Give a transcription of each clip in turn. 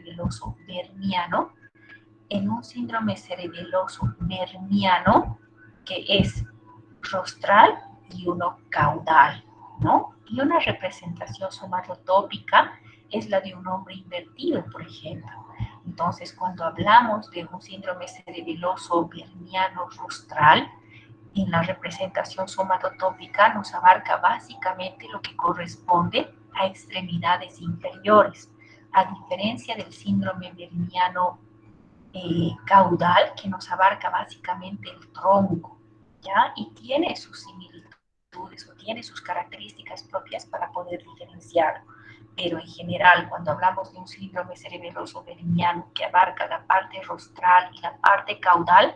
cerebeloso berniano, en un síndrome cerebeloso berniano que es rostral y uno caudal, ¿no? Y una representación somatotópica es la de un hombre invertido, por ejemplo. Entonces, cuando hablamos de un síndrome cerebeloso berniano rostral, en la representación somatotópica nos abarca básicamente lo que corresponde a extremidades inferiores, a diferencia del síndrome berniano caudal, que nos abarca básicamente el tronco, ¿ya? Y tiene sus similitudes o tiene sus características propias para poder diferenciarlo. Pero en general, cuando hablamos de un síndrome cerebeloso berniano que abarca la parte rostral y la parte caudal,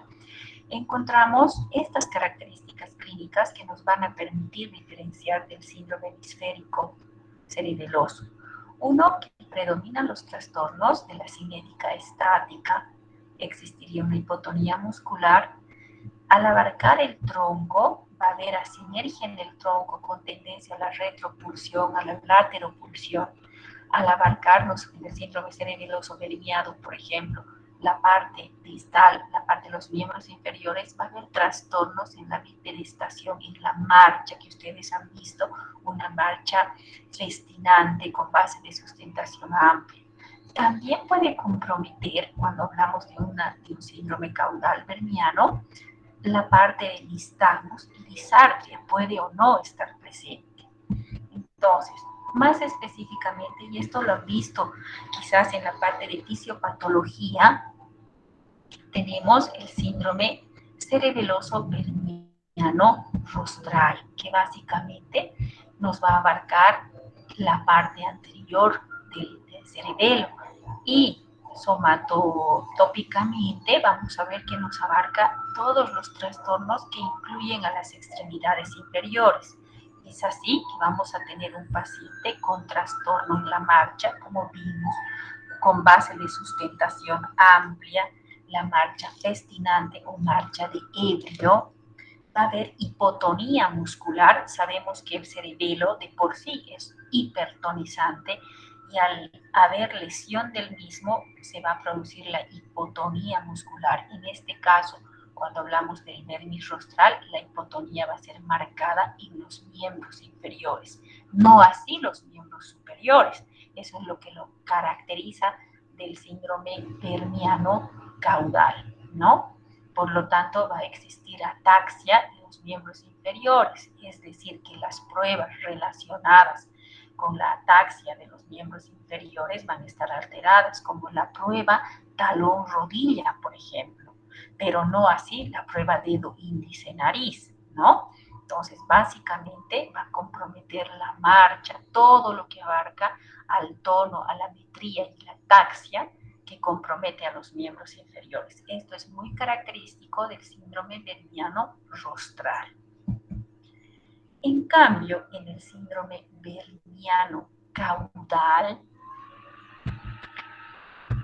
encontramos estas características clínicas que nos van a permitir diferenciar del síndrome hemisférico cerebeloso. Uno, que predominan los trastornos de la cinética estática, existiría una hipotonía muscular. Al abarcar el tronco, va a haber asinergia en el tronco con tendencia a la retropulsión, a la lateropulsión. Al abarcarnos en el síndrome cerebeloso berniano, por ejemplo, la parte distal, la parte de los miembros inferiores, va a haber trastornos en la bipedestación, en la marcha que ustedes han visto, una marcha festinante con base de sustentación amplia. También puede comprometer, cuando hablamos de un síndrome caudal berniano, la parte de nistagmus y disartria puede o no estar presente. Entonces, más específicamente, y esto lo han visto quizás en la parte de fisiopatología, tenemos el síndrome cerebeloso berniano rostral, que básicamente nos va a abarcar la parte anterior del cerebelo y somatotópicamente vamos a ver que nos abarca todos los trastornos que incluyen a las extremidades inferiores. Es así que vamos a tener un paciente con trastorno en la marcha, como vimos, con base de sustentación amplia, la marcha festinante o marcha de ebrio. Va a haber hipotonía muscular. Sabemos que el cerebelo de por sí es hipertonizante y al haber lesión del mismo se va a producir la hipotonía muscular. En este caso, cuando hablamos del dermis rostral, la hipotonía va a ser marcada en los miembros inferiores, no así los miembros superiores. Eso es lo que lo caracteriza del síndrome berniano caudal, ¿no? Por lo tanto, va a existir ataxia de los miembros inferiores, es decir, que las pruebas relacionadas con la ataxia de los miembros inferiores van a estar alteradas, como la prueba talón-rodilla, por ejemplo, pero no así la prueba dedo-índice-nariz, ¿no? Entonces, básicamente va a comprometer la marcha, todo lo que abarca al tono, a la metría y la ataxia, que compromete a los miembros inferiores. Esto es muy característico del síndrome berniano rostral. En cambio, en el síndrome berniano caudal,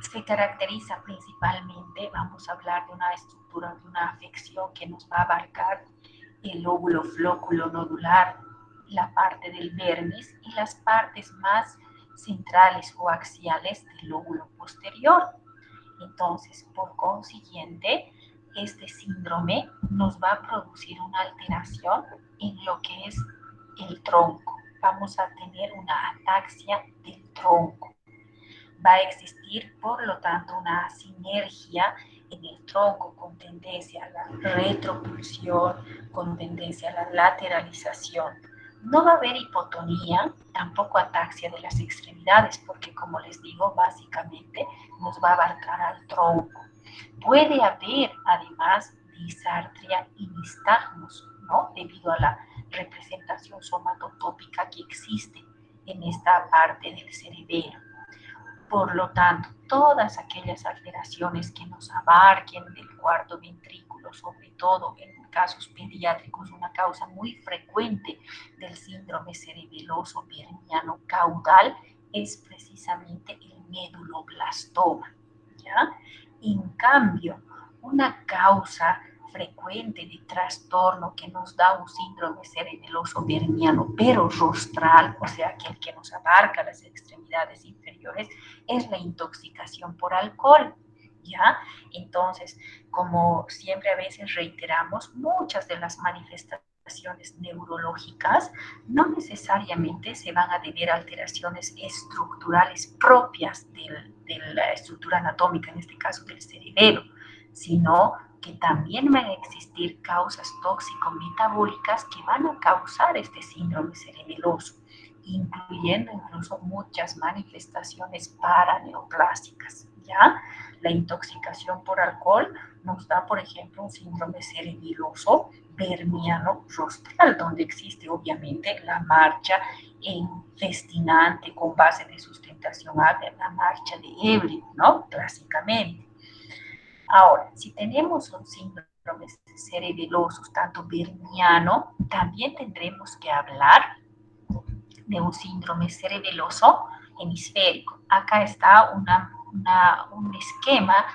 se caracteriza principalmente, vamos a hablar de una estructura, de una afección que nos va a abarcar el lóbulo flóculo nodular, la parte del dermis y las partes más centrales o axiales del lóbulo posterior. Entonces, por consiguiente, este síndrome nos va a producir una alteración en lo que es el tronco. Vamos a tener una ataxia del tronco. Va a existir, por lo tanto, una sinergia en el tronco con tendencia a la retropulsión, con tendencia a la lateralización. No va a haber hipotonía, tampoco ataxia de las extremidades, porque como les digo, básicamente nos va a abarcar al tronco. Puede haber, además, disartria y nistagmus, ¿no? Debido a la representación somatotópica que existe en esta parte del cerebelo. Por lo tanto, todas aquellas alteraciones que nos abarquen del cuarto ventrículo, sobre todo en casos pediátricos, una causa muy frecuente del síndrome cerebeloso berniano caudal es precisamente el meduloblastoma, ¿ya? En cambio, una causa frecuente de trastorno que nos da un síndrome cerebeloso berniano, pero rostral, o sea, aquel que nos abarca las extremidades extremidades inferiores es la intoxicación por alcohol, ¿ya? Entonces, como siempre a veces reiteramos, muchas de las manifestaciones neurológicas no necesariamente se van a deber a alteraciones estructurales propias de la estructura anatómica, en este caso del cerebelo, sino que también van a existir causas tóxico-metabólicas que van a causar este síndrome cerebeloso, incluyendo incluso muchas manifestaciones paraneoplásicas, ¿ya? La intoxicación por alcohol nos da, por ejemplo, un síndrome cerebeloso vermiano rostral, donde existe obviamente la marcha festinante con base de sustentación agria, la marcha de Ebre, ¿no? Clásicamente. Ahora, si tenemos un síndrome cerebeloso, tanto vermiano, también tendremos que hablar de un síndrome cerebeloso hemisférico. Acá está un esquema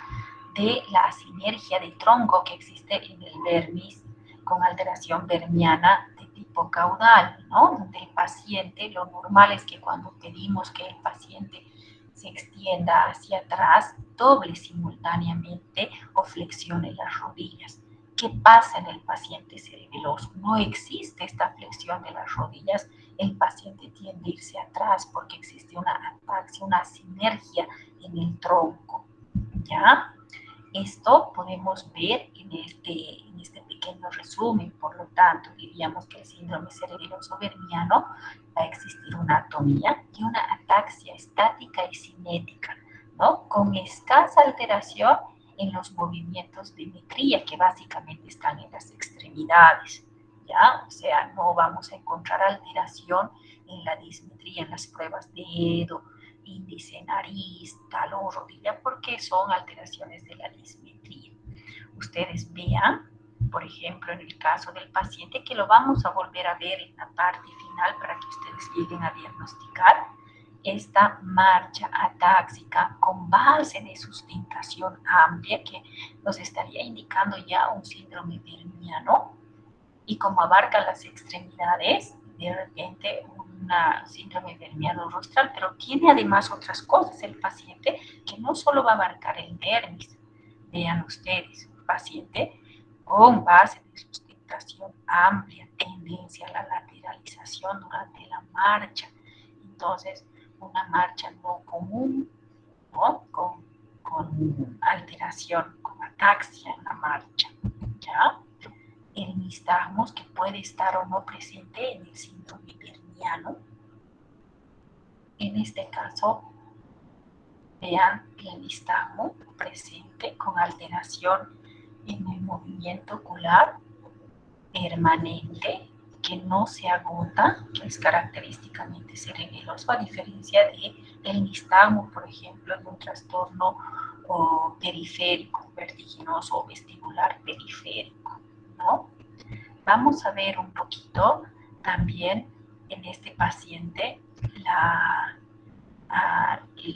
de la sinergia de tronco que existe en el vermis con alteración vermiana de tipo caudal, ¿no? Donde el paciente, lo normal es que cuando pedimos que el paciente se extienda hacia atrás, doble simultáneamente o flexione las rodillas. ¿Qué pasa en el paciente cerebeloso? No existe esta flexión de las rodillas, el paciente tiende a irse atrás porque existe una ataxia, una sinergia en el tronco, ¿ya? Esto podemos ver en este pequeño resumen. Por lo tanto, diríamos que el síndrome cerebeloso vermiano va a existir una atomía y una ataxia estática y cinética, ¿no? Con escasa alteración en los movimientos de metría, que básicamente están en las extremidades, ¿ya? O sea, no vamos a encontrar alteración en la dismetría, en las pruebas de dedo, índice, nariz, talón, rodilla, porque son alteraciones de la dismetría. Ustedes vean, por ejemplo, en el caso del paciente, que lo vamos a volver a ver en la parte final para que ustedes lleguen a diagnosticar, esta marcha atáxica con base de sustentación amplia que nos estaría indicando ya un síndrome vermiano, y como abarca las extremidades, de repente una síndrome vermiano rostral, pero tiene además otras cosas el paciente que no solo va a abarcar el dermis. Vean ustedes, paciente con base de sustentación amplia, tendencia a la lateralización durante la marcha. Entonces, una marcha no común, ¿no? Con alteración, con ataxia en la marcha, ¿ya? El nistagmus que puede estar o no presente en el síndrome vermiano. En este caso, vean el nistagmo presente con alteración en el movimiento ocular permanente, que no se agota, que es característicamente cerebeloso, a diferencia de el nistagmo, por ejemplo, en un trastorno periférico, vertiginoso o vestibular periférico, ¿no? Vamos a ver un poquito también en este paciente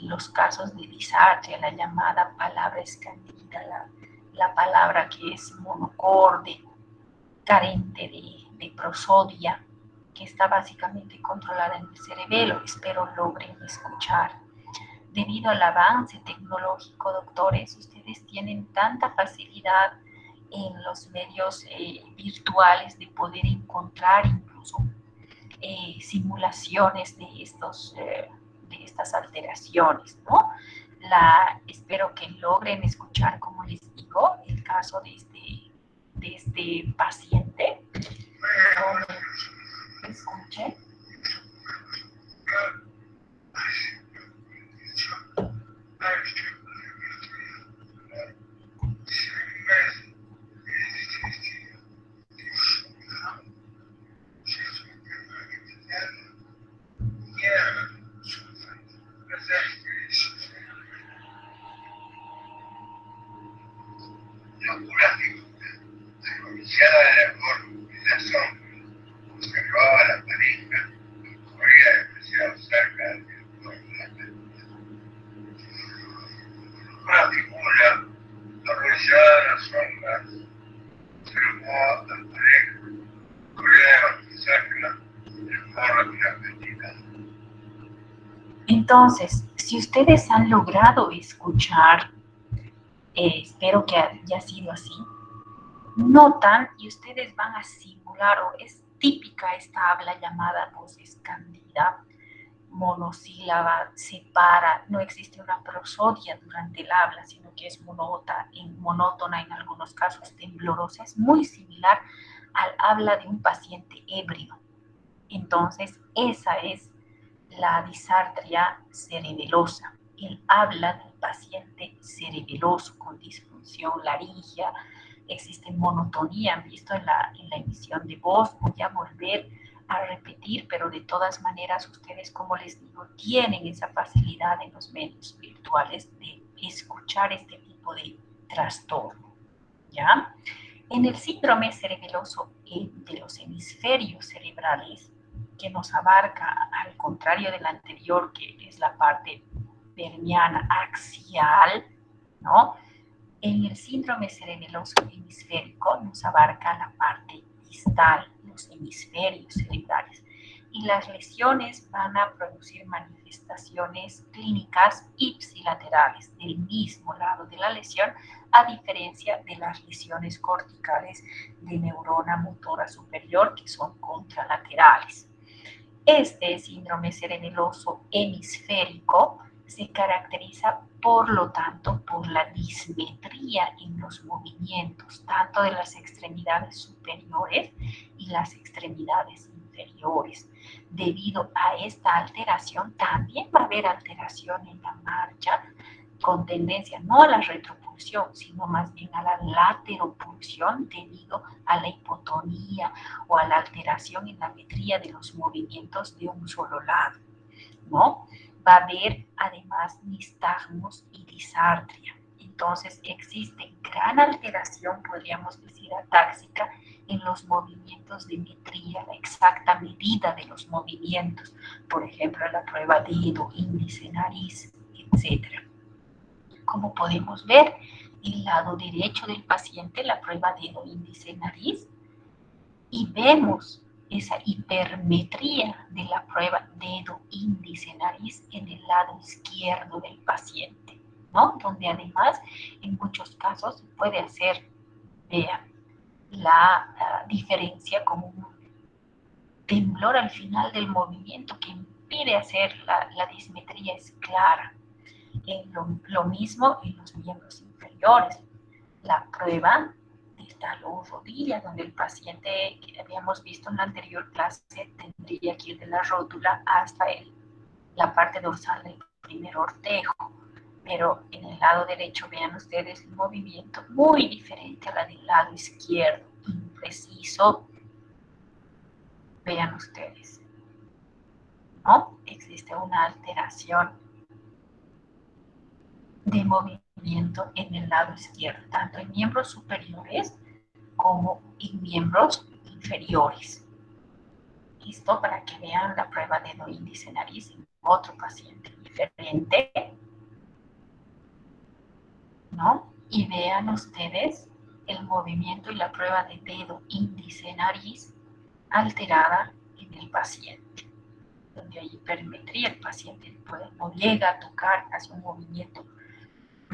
los casos de disartria, la llamada palabra escandida, la palabra que es monocorde, carente de prosodia, que está básicamente controlada en el cerebelo. Espero logren escuchar. Debido al avance tecnológico, doctores, ustedes tienen tanta facilidad en los medios virtuales de poder encontrar incluso simulaciones de estas alteraciones, ¿no? Espero que logren escuchar, como les digo, el caso de este paciente. No me escuchen. Entonces, si ustedes han logrado escuchar, espero que haya sido así, notan y ustedes van a simular, o es típica esta habla llamada voz escandida, monosílaba, separa, no existe una prosodia durante el habla, sino que es monótona, en algunos casos temblorosa, es muy similar al habla de un paciente ebrio. Entonces, esa es la disartria cerebelosa, el habla del paciente cerebeloso con disfunción laringea. Existe monotonía, han visto en la emisión de voz. Voy a volver a repetir, pero de todas maneras ustedes, como les digo, tienen esa facilidad en los medios virtuales de escuchar este tipo de trastorno, ¿ya? En el síndrome cerebeloso de los hemisferios cerebrales, que nos abarca, al contrario del anterior, que es la parte perniana axial, ¿no? En el síndrome cerebeloso hemisférico nos abarca la parte distal, los hemisferios cerebrales. Y las lesiones van a producir manifestaciones clínicas ipsilaterales del mismo lado de la lesión, a diferencia de las lesiones corticales de neurona motora superior, que son contralaterales. Este síndrome cerebeloso hemisférico se caracteriza, por lo tanto, por la dismetría en los movimientos, tanto de las extremidades superiores y las extremidades inferiores. Debido a esta alteración, también va a haber alteración en la marcha, con tendencia no a la retropulsión, sino más bien a la lateropulsión, debido a la hipotonía o a la alteración en la metría de los movimientos de un solo lado, ¿no? Va a haber además nistagmos y disartria. Entonces existe gran alteración, podríamos decir atáxica, en los movimientos de metría, la exacta medida de los movimientos, por ejemplo, la prueba dedo, índice, nariz, etc. Como podemos ver, el lado derecho del paciente, la prueba dedo, índice, nariz, y vemos esa hipermetría de la prueba dedo, índice, nariz en el lado izquierdo del paciente, ¿no? Donde además en muchos casos se puede hacer, vean, la diferencia como un temblor al final del movimiento que impide hacer la dismetría, es clara. Lo mismo en los miembros inferiores. La prueba de talón rodilla, donde el paciente que habíamos visto en la anterior clase tendría que ir de la rótula hasta la parte dorsal del primer ortejo. Pero en el lado derecho, vean ustedes el movimiento muy diferente a la del lado izquierdo, impreciso. Vean ustedes, ¿no? Existe una alteración de movimiento en el lado izquierdo, tanto en miembros superiores como en miembros inferiores. ¿Listo? Para que vean la prueba de dedo, índice, nariz en otro paciente diferente, ¿no? Y vean ustedes el movimiento y la prueba de dedo, índice, nariz alterada en el paciente, donde hay hipermetría, el paciente no llega a tocar, hace un movimiento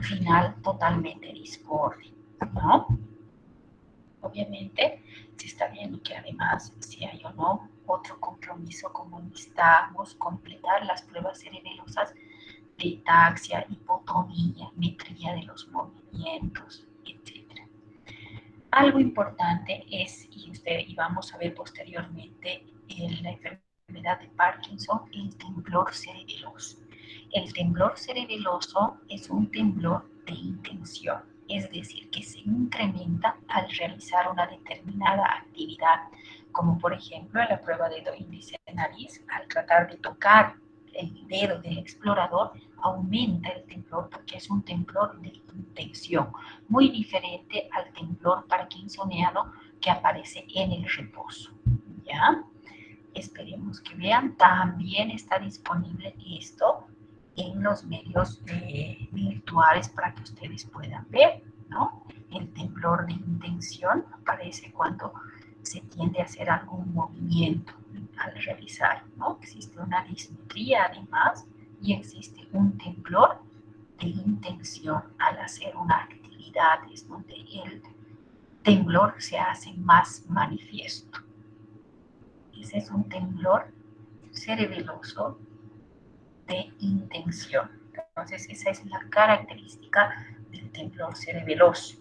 final totalmente discorde, ¿no? Obviamente se está viendo que además, si hay o no otro compromiso, como necesitamos completar las pruebas cerebelosas de taxia, hipotonía, metría de los movimientos, etc. Algo importante es, y vamos a ver posteriormente, en la enfermedad de Parkinson, el temblor cerebeloso. El temblor cerebeloso es un temblor de intención, es decir, que se incrementa al realizar una determinada actividad, como por ejemplo en la prueba de dedo, índice, de nariz, al tratar de tocar el dedo del explorador, aumenta el temblor porque es un temblor de intención, muy diferente al temblor parkinsoniano que aparece en el reposo, ¿ya? Esperemos que vean, también está disponible esto en los medios virtuales para que ustedes puedan ver, ¿no? El temblor de intención aparece cuando se tiende a hacer algún movimiento al realizar, ¿no? Existe una dismetría además y existe un temblor de intención al hacer una actividad, es donde el temblor se hace más manifiesto. Ese es un temblor cerebeloso de intención. Entonces, esa es la característica del temblor cerebeloso.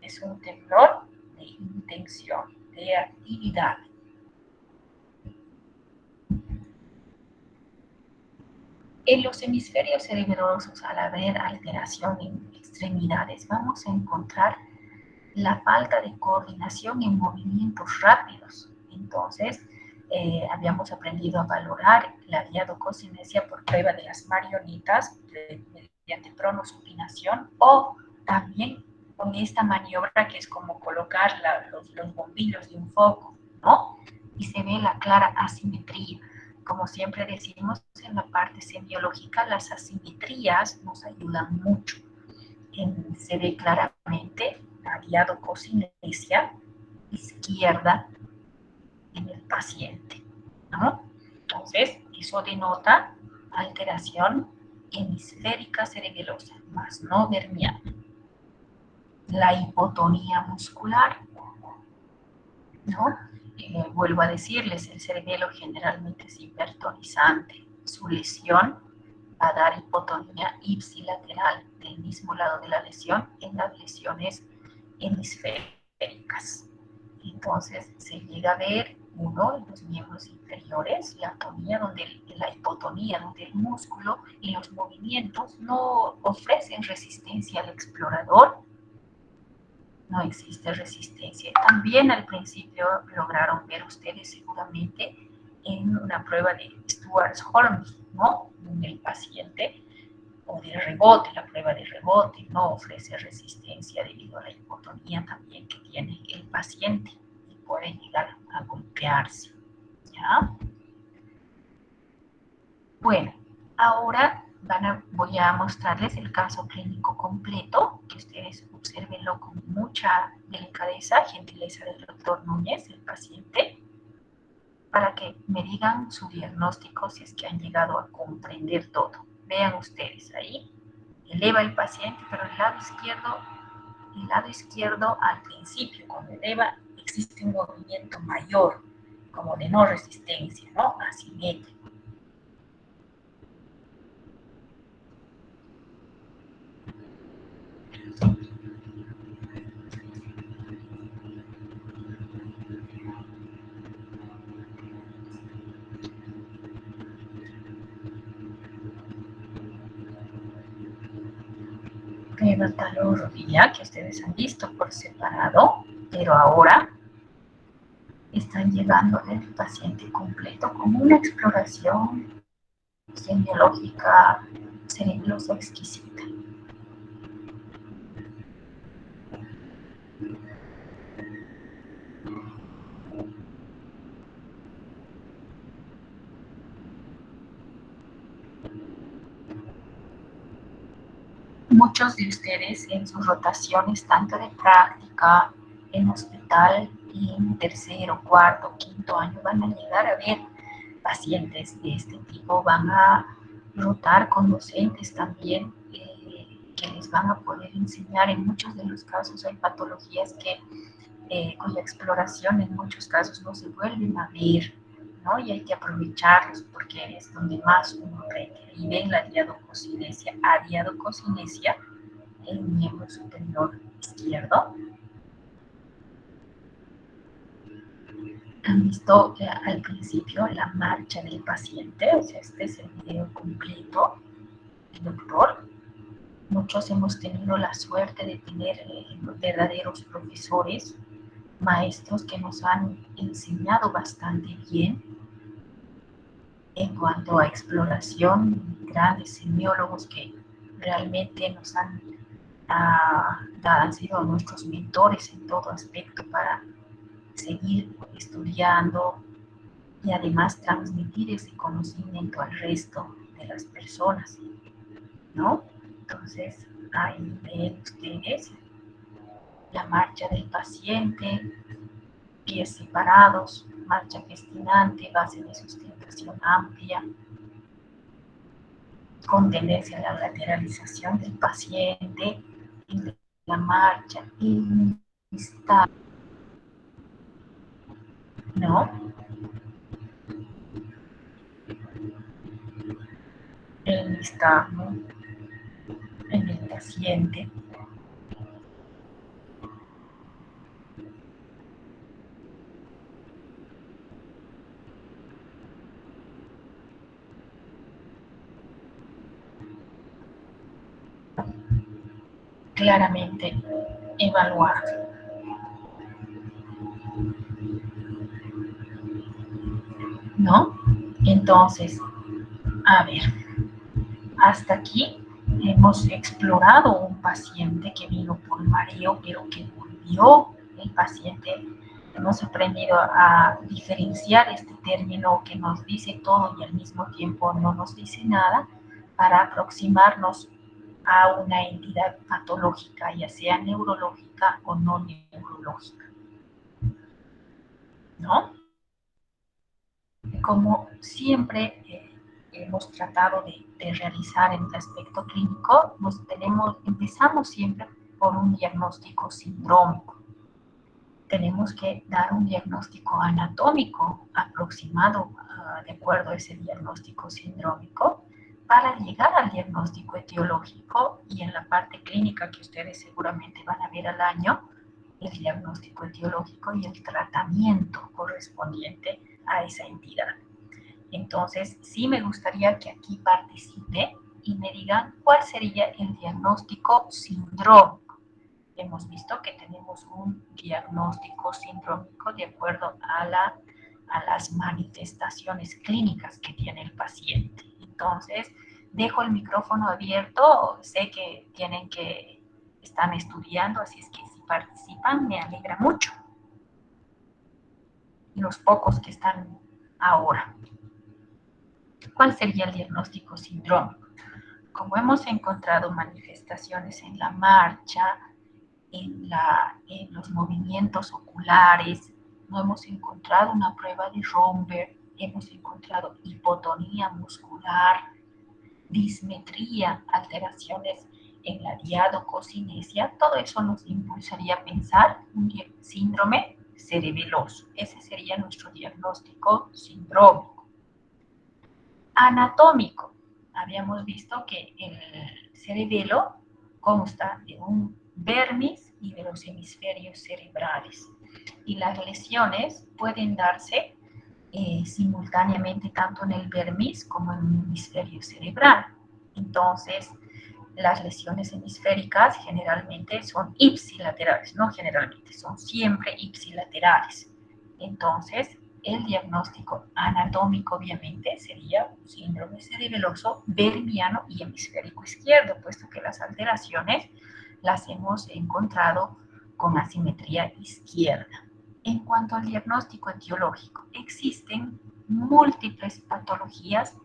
Es un temblor de intención, de actividad. En los hemisferios cerebelosos, al haber alteración en extremidades, vamos a encontrar la falta de coordinación en movimientos rápidos. Entonces, habíamos aprendido a valorar la diadococinesia por prueba de las marionetas mediante pronosupinación o también con esta maniobra que es como colocar los bombillos de un foco, ¿no? Y se ve la clara asimetría. Como siempre decimos en la parte semiológica, las asimetrías nos ayudan mucho. Se ve claramente la diadococinesia izquierda en el paciente, ¿no? Entonces, eso denota alteración hemisférica cerebelosa, más no vermiana. La hipotonía muscular, ¿no? Vuelvo a decirles, el cerebelo generalmente es hipertonizante. Su lesión va a dar hipotonía ipsilateral del mismo lado de la lesión en las lesiones hemisféricas. Entonces se llega a ver uno en los miembros inferiores, la atonía, la hipotonía, donde el músculo y los movimientos no ofrecen resistencia al explorador, no existe resistencia. También al principio lograron ver ustedes seguramente en una prueba de Stewart-Holmes, ¿no? En el paciente, o de rebote, la prueba de rebote no ofrece resistencia debido a la hipotonía también que tiene el paciente y puede llegar a golpearse, ¿ya? Bueno, ahora voy a mostrarles el caso clínico completo, que ustedes observenlo con mucha delicadeza, gentileza del doctor Núñez, el paciente, para que me digan su diagnóstico si es que han llegado a comprender todo. Vean ustedes ahí, eleva el paciente, pero el lado izquierdo al principio, cuando eleva, existe un movimiento mayor, como de no resistencia, ¿no? Asimétrico. Prueba talón rodilla que ustedes han visto por separado, pero ahora están llegando al paciente completo con una exploración semiológica cerebelosa exquisita. Muchos de ustedes en sus rotaciones, tanto de práctica, en hospital, y en tercero, cuarto, quinto año, van a llegar a ver pacientes de este tipo, van a rotar con docentes también que les van a poder enseñar. En muchos de los casos hay patologías cuya exploración en muchos casos no se vuelven a ver, ¿no? Y hay que aprovecharlos porque es donde más uno aprende. Y ven la diadococinesia, adiadococinesia, el miembro superior izquierdo. Han visto al principio la marcha del paciente, o sea, este es el video completo del doctor. Muchos hemos tenido la suerte de tener verdaderos profesores, maestros que nos han enseñado bastante bien en cuanto a exploración, grandes semiólogos que realmente nos han sido nuestros mentores en todo aspecto para seguir estudiando y además transmitir ese conocimiento al resto de las personas, ¿no? Entonces, ahí ven ustedes la marcha del paciente, pies separados, marcha gestinante, base de sustentación amplia. con tendencia a la lateralización del paciente, en la marcha, en esta, ¿no? En esta, ¿no? En el paciente. Claramente evaluar, ¿no? Entonces, a ver, hasta aquí hemos explorado un paciente que vino por mareo, pero que volvió el paciente. Hemos aprendido a diferenciar este término que nos dice todo y al mismo tiempo no nos dice nada para aproximarnos a una entidad patológica, ya sea neurológica o no neurológica, ¿no? Como siempre hemos tratado de realizar en el aspecto clínico, empezamos siempre por un diagnóstico sindrómico. Tenemos que dar un diagnóstico anatómico aproximado de acuerdo a ese diagnóstico sindrómico para llegar al diagnóstico etiológico y en la parte clínica que ustedes seguramente van a ver al año, el diagnóstico etiológico y el tratamiento correspondiente a esa entidad. Entonces, sí me gustaría que aquí participe y me digan cuál sería el diagnóstico sindrómico. Hemos visto que tenemos un diagnóstico sindrómico de acuerdo a las manifestaciones clínicas que tiene el paciente. Entonces, dejo el micrófono abierto, sé que están estudiando, así es que si participan me alegra mucho. Los pocos que están ahora. ¿Cuál sería el diagnóstico sindrómico? Como hemos encontrado manifestaciones en la marcha, en los movimientos oculares, no hemos encontrado una prueba de Romberg, hemos encontrado hipotonía muscular, dismetría, alteraciones en la diadococinesia, todo eso nos impulsaría a pensar un síndrome cerebeloso. Ese sería nuestro diagnóstico sindrómico. Anatómico. Habíamos visto que el cerebelo consta de un vermis y de los hemisferios cerebrales. Y las lesiones pueden darse simultáneamente tanto en el vermis como en el hemisferio cerebral. Entonces, las lesiones hemisféricas generalmente son ipsilaterales, no generalmente, son siempre ipsilaterales. Entonces, el diagnóstico anatómico obviamente sería un síndrome cerebeloso vermiano y hemisférico izquierdo, puesto que las alteraciones las hemos encontrado con asimetría izquierda. En cuanto al diagnóstico etiológico, existen múltiples patologías,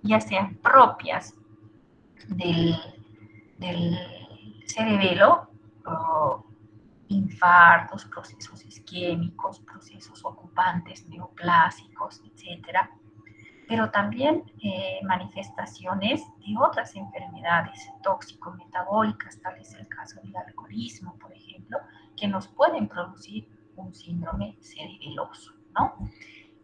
ya sean propias del, del cerebelo, infartos, procesos isquémicos, procesos ocupantes neoplásicos, etcétera, pero también manifestaciones de otras enfermedades tóxico-metabólicas, tal es el caso del alcoholismo, por ejemplo, que nos pueden producir un síndrome cerebeloso, ¿no?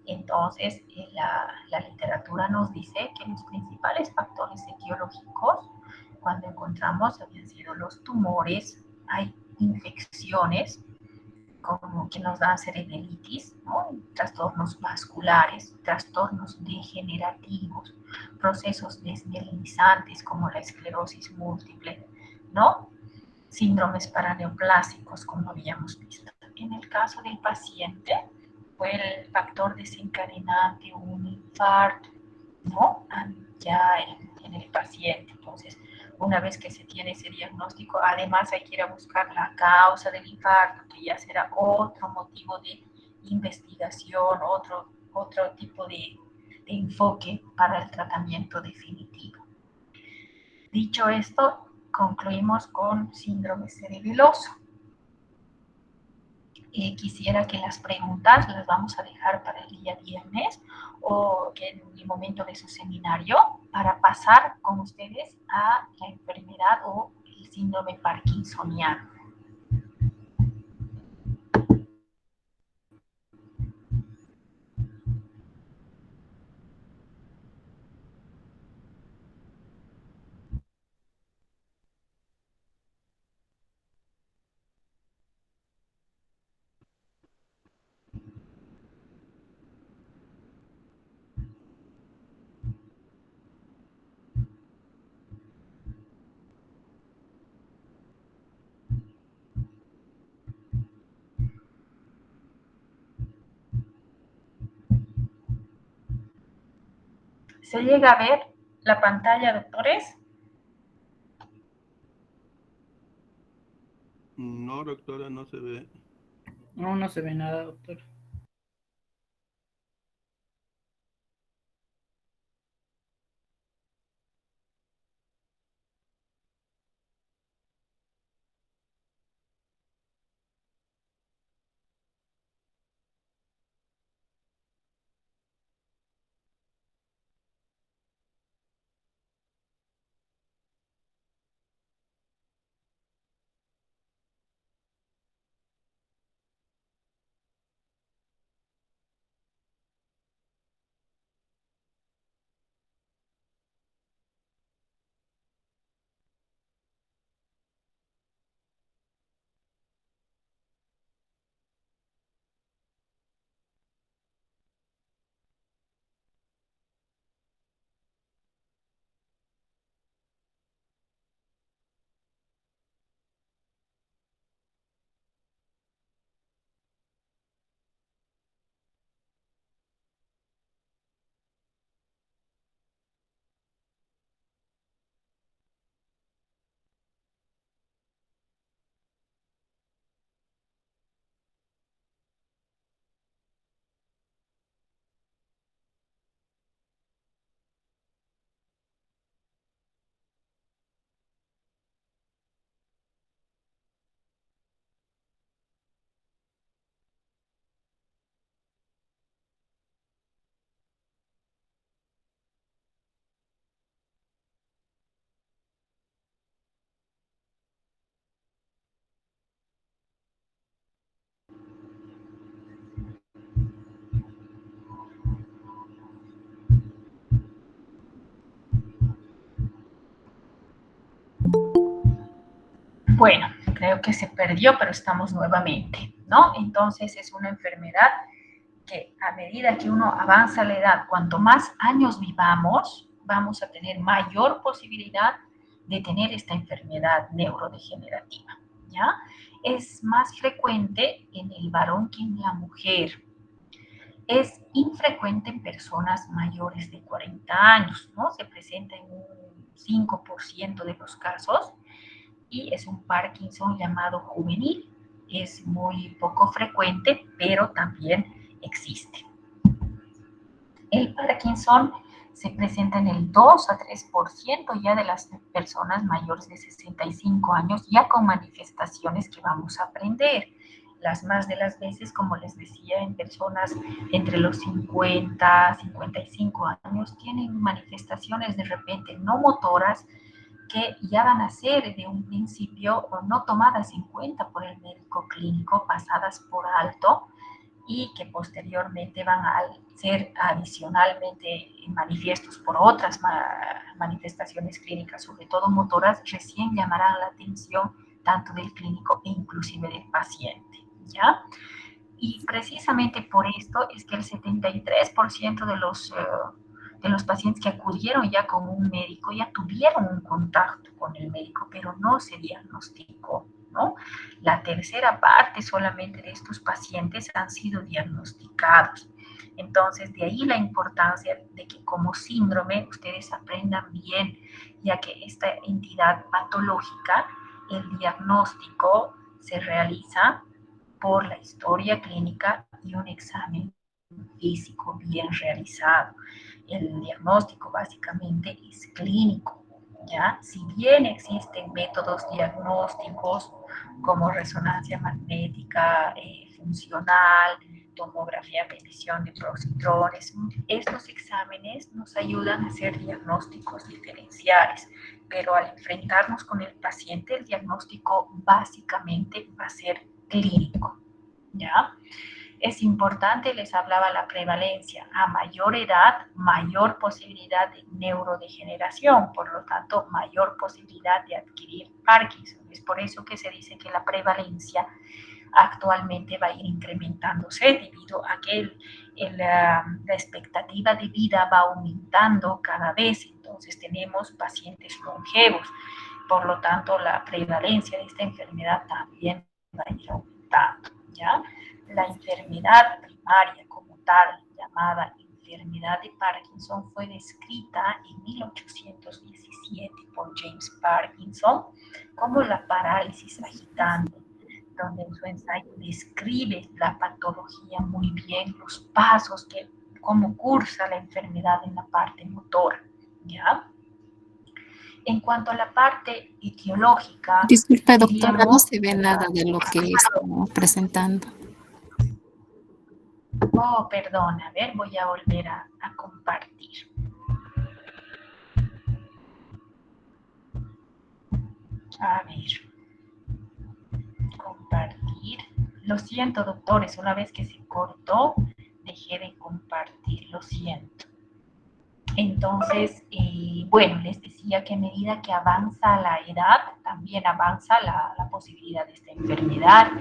Entonces, la literatura nos dice que los principales factores etiológicos, cuando encontramos, habían sido los tumores, hay infecciones, como que nos dan cerebritis, ¿no? Trastornos vasculares, trastornos degenerativos, procesos desmielinizantes como la esclerosis múltiple, ¿no? Síndromes paraneoplásicos, como habíamos visto. En el caso del paciente, fue el factor desencadenante un infarto, ¿no? Ya en el paciente. Entonces, una vez que se tiene ese diagnóstico, además hay que ir a buscar la causa del infarto, que ya será otro motivo de investigación, otro tipo de enfoque para el tratamiento definitivo. Dicho esto, concluimos con síndrome cerebeloso. quisiera que las preguntas las vamos a dejar para el día viernes o que en el momento de su seminario para pasar con ustedes a la enfermedad o el síndrome parkinsoniano. ¿Se llega a ver la pantalla, doctores? No, doctora, no se ve. No, no se ve nada, doctor. Bueno, creo que se perdió, pero estamos nuevamente, ¿no? Entonces es una enfermedad que a medida que uno avanza la edad, cuanto más años vivamos, vamos a tener mayor posibilidad de tener esta enfermedad neurodegenerativa, ¿ya? Es más frecuente en el varón que en la mujer. Es infrecuente en personas mayores de 40 años, ¿no? Se presenta en un 5% de los casos y es un Parkinson llamado juvenil. Es muy poco frecuente, pero también existe. El Parkinson se presenta en el 2 a 3% ya de las personas mayores de 65 años, ya con manifestaciones que vamos a aprender. Las más de las veces, como les decía, en personas entre los 50 y 55 años, tienen manifestaciones de repente no motoras, que ya van a ser de un principio no tomadas en cuenta por el médico clínico, pasadas por alto y que posteriormente van a ser adicionalmente manifiestos por otras manifestaciones clínicas, sobre todo motoras, recién llamarán la atención tanto del clínico e inclusive del paciente, ¿ya? Y precisamente por esto es que el 73% de los pacientes que acudieron ya con un médico ya tuvieron un contacto con el médico, pero no se diagnosticó, ¿no? La tercera parte solamente de estos pacientes han sido diagnosticados. Entonces, de ahí la importancia de que como síndrome ustedes aprendan bien, ya que esta entidad patológica, el diagnóstico se realiza por la historia clínica y un examen físico bien realizado. El diagnóstico básicamente es clínico, ¿ya? Si bien existen métodos diagnósticos como resonancia magnética, funcional, tomografía, medición de positrones. Estos exámenes nos ayudan a hacer diagnósticos diferenciales, pero al enfrentarnos con el paciente, el diagnóstico básicamente va a ser clínico, ¿ya? Es importante, les hablaba la prevalencia. A mayor edad, mayor posibilidad de neurodegeneración, por lo tanto, mayor posibilidad de adquirir Parkinson. Es por eso que se dice que la prevalencia actualmente va a ir incrementándose debido a que la expectativa de vida va aumentando cada vez. Entonces, tenemos pacientes longevos. Por lo tanto, la prevalencia de esta enfermedad también va a ir aumentando, ¿ya? La enfermedad primaria como tal, llamada enfermedad de Parkinson, fue descrita en 1817 por James Parkinson como la parálisis agitante, donde en su ensayo describe la patología muy bien, los pasos, cómo cursa la enfermedad en la parte motora, ¿ya? En cuanto a la parte etiológica, Disculpe, doctora, no diríamos, se ve nada de lo que está presentando. oh, perdón, a ver, voy a volver a compartir. A ver, compartir. Lo siento, doctores, una vez que se cortó, dejé de compartir, lo siento. Entonces, bueno, les decía que a medida que avanza la edad, también avanza la posibilidad de esta enfermedad,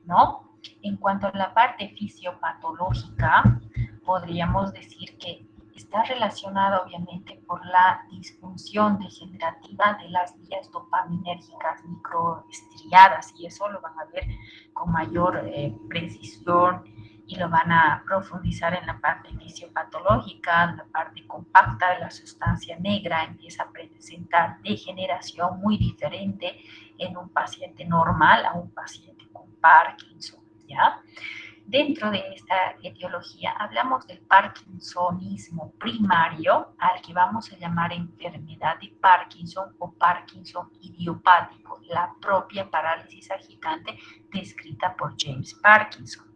¿no? En cuanto a la parte fisiopatológica, podríamos decir que está relacionada obviamente por la disfunción degenerativa de las vías dopaminérgicas microestriadas, y eso lo van a ver con mayor precisión y lo van a profundizar en la parte fisiopatológica. En la parte compacta de la sustancia negra empieza a presentar degeneración muy diferente en un paciente normal a un paciente con Parkinson, ¿ya? Dentro de esta etiología hablamos del parkinsonismo primario, al que vamos a llamar enfermedad de Parkinson o Parkinson idiopático, la propia parálisis agitante descrita por James Parkinson.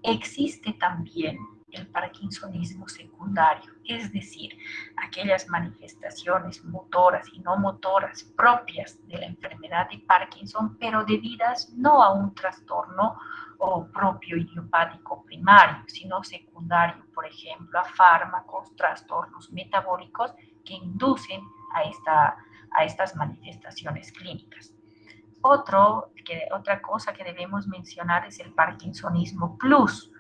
Existe también el parkinsonismo secundario, es decir, aquellas manifestaciones motoras y no motoras propias de la enfermedad de Parkinson, pero debidas no a un trastorno o propio idiopático primario, sino secundario, por ejemplo, a fármacos, trastornos metabólicos que inducen a estas manifestaciones clínicas. Otra cosa que debemos mencionar es el parkinsonismo plus,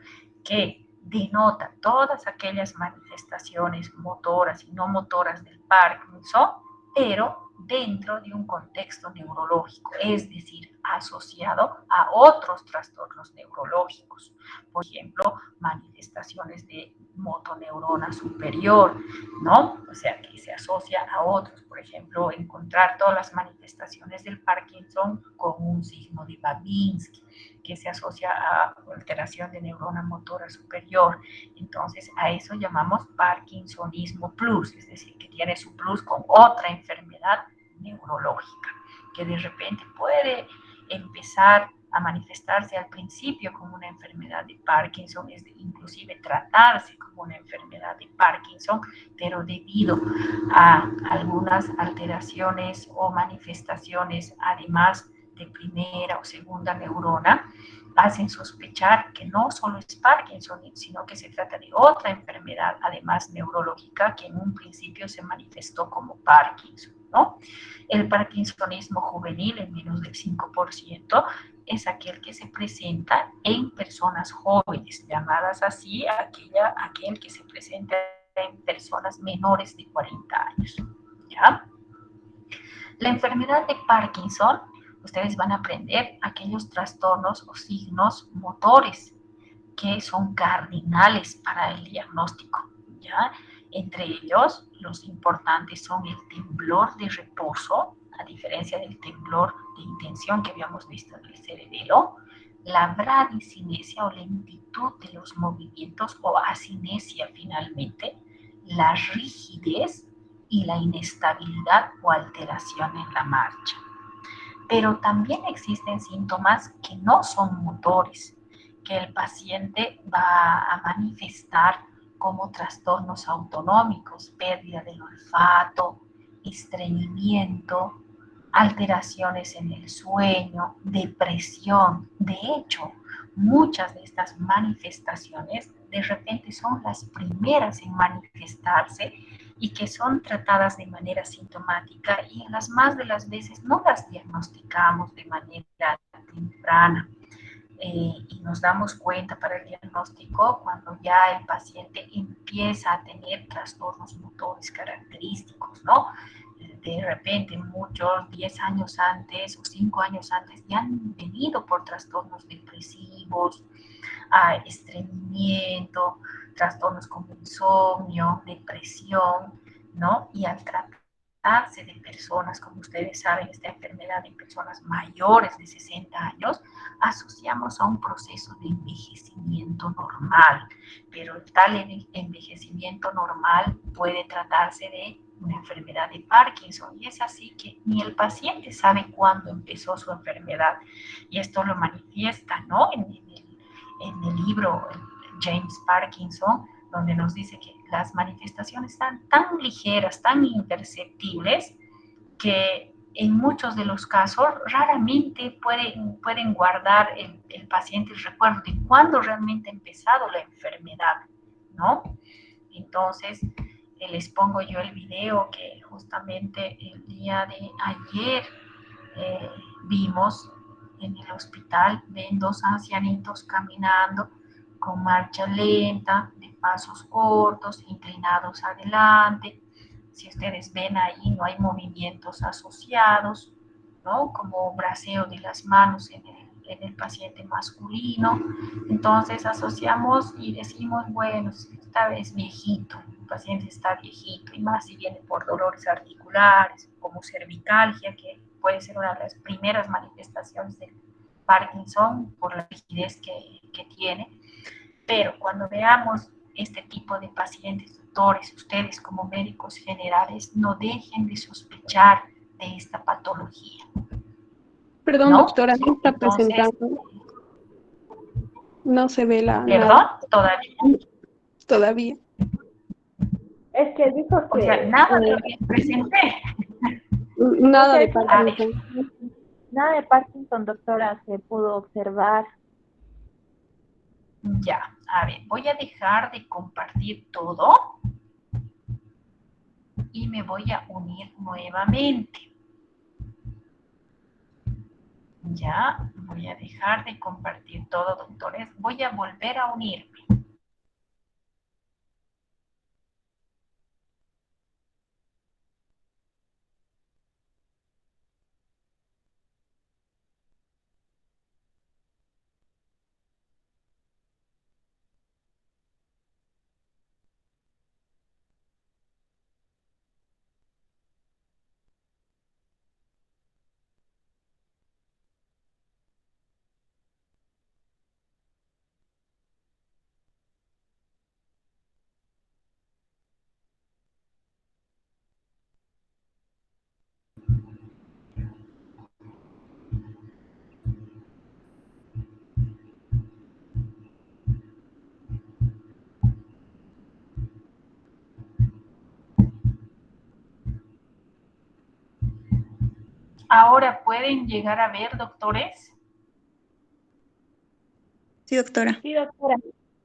que denota todas aquellas manifestaciones motoras y no motoras del Parkinson, pero dentro de un contexto neurológico, es decir, asociado a otros trastornos neurológicos. Por ejemplo, manifestaciones de motoneurona superior, ¿no? O sea, que se asocia a otros. Por ejemplo, encontrar todas las manifestaciones del Parkinson con un signo de Babinski, que se asocia a alteración de neurona motora superior. Entonces, a eso llamamos parkinsonismo plus, es decir, que tiene su plus con otra enfermedad neurológica, que de repente puede empezar a manifestarse al principio como una enfermedad de Parkinson, es inclusive tratarse como una enfermedad de Parkinson, pero debido a algunas alteraciones o manifestaciones, además de primera o segunda neurona, hacen sospechar que no solo es Parkinson, sino que se trata de otra enfermedad, además neurológica, que en un principio se manifestó como Parkinson, ¿no? El parkinsonismo juvenil, en menos del 5%, es aquel que se presenta en personas jóvenes, llamadas así aquel que se presenta en personas menores de 40 años, ¿ya? La enfermedad de Parkinson, ustedes van a aprender aquellos trastornos o signos motores que son cardinales para el diagnóstico, ¿ya? Entre ellos, los importantes son el temblor de reposo, a diferencia del temblor de intención que habíamos visto en el cerebelo, la bradicinesia o lentitud de los movimientos o asinesia finalmente, la rigidez y la inestabilidad o alteración en la marcha. Pero también existen síntomas que no son motores, que el paciente va a manifestar como trastornos autonómicos, pérdida del olfato, estreñimiento, alteraciones en el sueño, depresión. De hecho, muchas de estas manifestaciones de repente son las primeras en manifestarse y que son tratadas de manera sintomática y en las más de las veces no las diagnosticamos de manera temprana. Y nos damos cuenta para el diagnóstico cuando ya el paciente empieza a tener trastornos motores característicos, ¿no? De repente, muchos 10 años antes o 5 años antes ya han venido por trastornos depresivos, estreñimiento, trastornos como insomnio, depresión, ¿no? Y al tratarse de personas, como ustedes saben, esta enfermedad en personas mayores de 60 años, asociamos a un proceso de envejecimiento normal, pero tal envejecimiento normal puede tratarse de una enfermedad de Parkinson, y es así que ni el paciente sabe cuándo empezó su enfermedad, y esto lo manifiesta, ¿no? En el libro James Parkinson, donde nos dice que las manifestaciones están tan ligeras, tan imperceptibles, que en muchos de los casos raramente pueden guardar el paciente el recuerdo de cuándo realmente ha empezado la enfermedad, ¿no? Entonces, les pongo yo el video que justamente el día de ayer vimos en el hospital. Ven dos ancianitos caminando con marcha lenta, de pasos cortos, inclinados adelante. Si ustedes ven ahí, no hay movimientos asociados, ¿no? Como braceo de las manos en el paciente masculino. Entonces asociamos y decimos, bueno, esta vez viejito, el paciente está viejito, y más si viene por dolores articulares, como cervicalgia, que puede ser una de las primeras manifestaciones del Parkinson por la rigidez que tiene. Pero cuando veamos este tipo de pacientes, doctores, ustedes como médicos generales, no dejen de sospechar de esta patología. Perdón, ¿no? doctora, no está Entonces, presentando. No se ve la ¿perdón? nada Todavía. todavía. Es que dijo O que sea, nada de lo que presenté. Nada de Entonces, Parkinson. nada de Parkinson, doctora, se pudo observar. Ya, a ver, voy a dejar de compartir todo y me voy a unir nuevamente. Ya, voy a dejar de compartir todo, doctores. Voy a volver a unirme. Ahora pueden llegar a ver, doctores. Sí, doctora. Sí, doctora.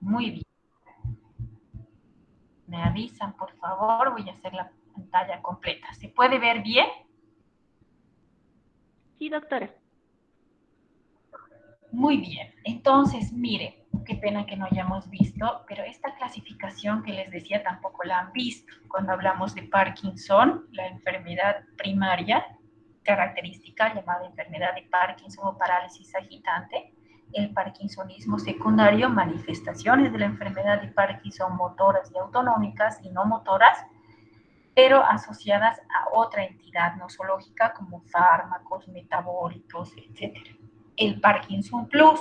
Muy bien. Me avisan, por favor. Voy a hacer la pantalla completa. ¿Se puede ver bien? Sí, doctora. Muy bien. Entonces, miren, qué pena que no hayamos visto, pero esta clasificación que les decía tampoco la han visto. Cuando hablamos de Parkinson, la enfermedad primaria característica llamada enfermedad de Parkinson o parálisis agitante, el parkinsonismo secundario, manifestaciones de la enfermedad de Parkinson motoras y autonómicas y no motoras, pero asociadas a otra entidad nosológica como fármacos, metabólicos, etc. El Parkinson Plus,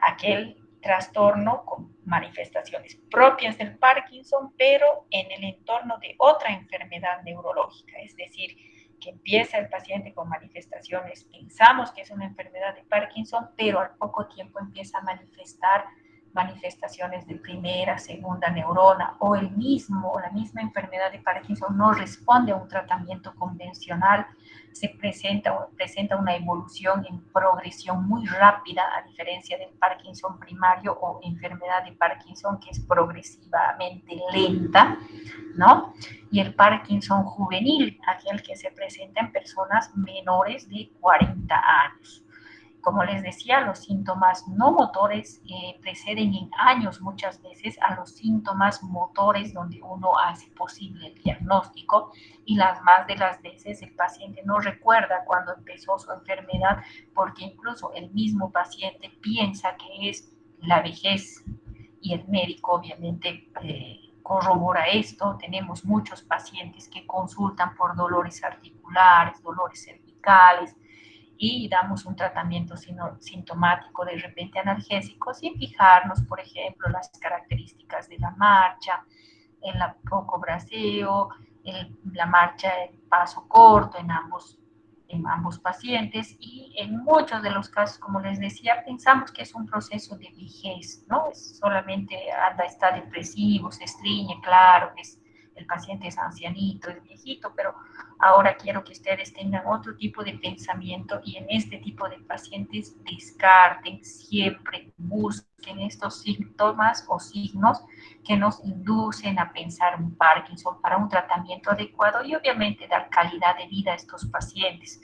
aquel trastorno con manifestaciones propias del Parkinson, pero en el entorno de otra enfermedad neurológica, es decir, que empieza el paciente con manifestaciones, pensamos que es una enfermedad de Parkinson, pero al poco tiempo empieza a manifestar manifestaciones de primera, segunda neurona, o la misma enfermedad de Parkinson no responde a un tratamiento convencional, se presenta una evolución en progresión muy rápida, a diferencia del Parkinson primario o enfermedad de Parkinson que es progresivamente lenta, ¿no? Y el Parkinson juvenil, aquel que se presenta en personas menores de 40 años. Como les decía, los síntomas no motores preceden en años muchas veces a los síntomas motores donde uno hace posible el diagnóstico, y las más de las veces el paciente no recuerda cuándo empezó su enfermedad, porque incluso el mismo paciente piensa que es la vejez, y el médico obviamente corrobora esto. Tenemos muchos pacientes que consultan por dolores articulares, dolores cervicales, y damos un tratamiento sintomático de repente analgésico sin fijarnos, por ejemplo, las características de la marcha, el poco braceo, la marcha en paso corto en ambos pacientes, y en muchos de los casos, como les decía, pensamos que es un proceso de vejez, ¿no? Es solamente está depresivo, se estriñe, claro, el paciente es ancianito, es viejito, pero ahora quiero que ustedes tengan otro tipo de pensamiento, y en este tipo de pacientes descarten siempre, busquen estos síntomas o signos que nos inducen a pensar un Parkinson para un tratamiento adecuado y obviamente dar calidad de vida a estos pacientes,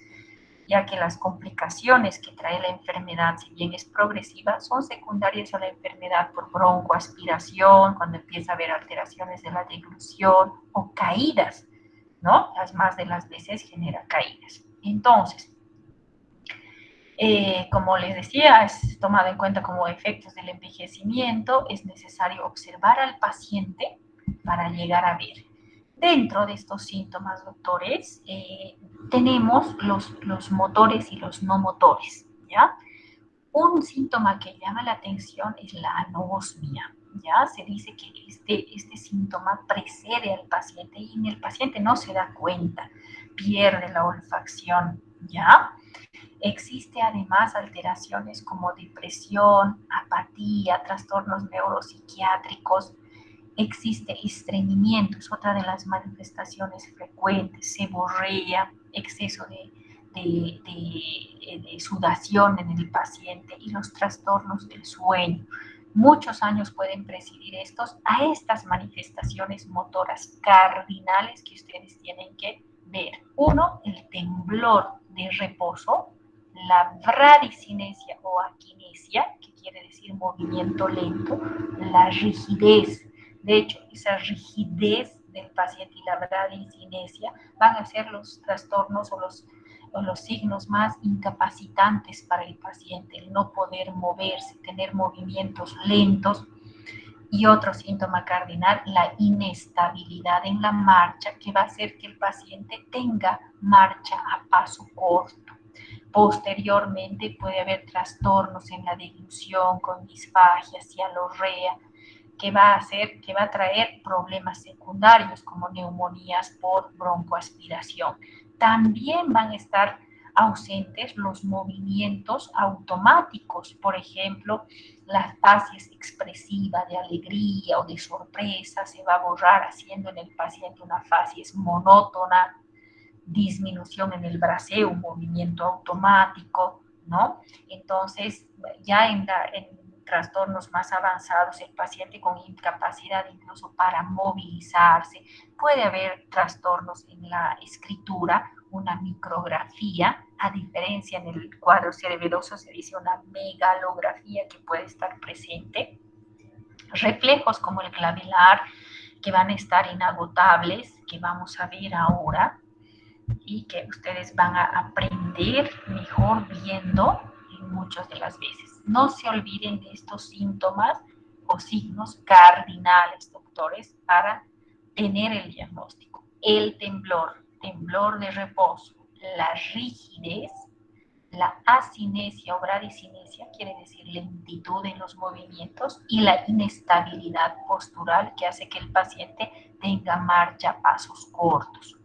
ya que las complicaciones que trae la enfermedad, si bien es progresiva, son secundarias a la enfermedad por broncoaspiración, cuando empieza a haber alteraciones de la deglución o caídas, ¿no? Las más de las veces genera caídas. Entonces, como les decía, es tomado en cuenta como efectos del envejecimiento, es necesario observar al paciente para llegar a ver. Dentro de estos síntomas, doctores, tenemos los motores y los no motores, ¿ya? Un síntoma que llama la atención es la anosmia, ¿ya? Se dice que este síntoma precede al paciente y en el paciente no se da cuenta, pierde la olfacción, ¿ya? Existe además alteraciones como depresión, apatía, trastornos neuropsiquiátricos. Existe estreñimiento, es otra de las manifestaciones frecuentes, seborrea, exceso de sudación en el paciente, y los trastornos del sueño. Muchos años pueden presidir a estas manifestaciones motoras cardinales que ustedes tienen que ver. Uno, el temblor de reposo, la bradicinesia o aquinesia, que quiere decir movimiento lento, la rigidez. De hecho, esa rigidez del paciente y la bradicinesia van a ser los trastornos o los signos más incapacitantes para el paciente, el no poder moverse, tener movimientos lentos. Y otro síntoma cardinal, la inestabilidad en la marcha, que va a hacer que el paciente tenga marcha a paso corto. Posteriormente puede haber trastornos en la deglución con disfagia, cialorrea, que va a traer problemas secundarios como neumonías por broncoaspiración. También van a estar ausentes los movimientos automáticos, por ejemplo, la facies expresiva de alegría o de sorpresa se va a borrar, haciendo en el paciente una facies monótona, disminución en el braceo, un movimiento automático, ¿no? Entonces, ya en trastornos más avanzados, el paciente con incapacidad incluso para movilizarse, puede haber trastornos en la escritura, una micrografía, a diferencia en el cuadro cerebeloso se dice una megalografía que puede estar presente, reflejos como el clavilar que van a estar inagotables, que vamos a ver ahora, y que ustedes van a aprender mejor viendo muchas de las veces. No se olviden de estos síntomas o signos cardinales, doctores, para tener el diagnóstico. El temblor de reposo, la rigidez, la asinesia o bradicinesia, quiere decir lentitud en los movimientos, y la inestabilidad postural, que hace que el paciente tenga marcha a pasos cortos.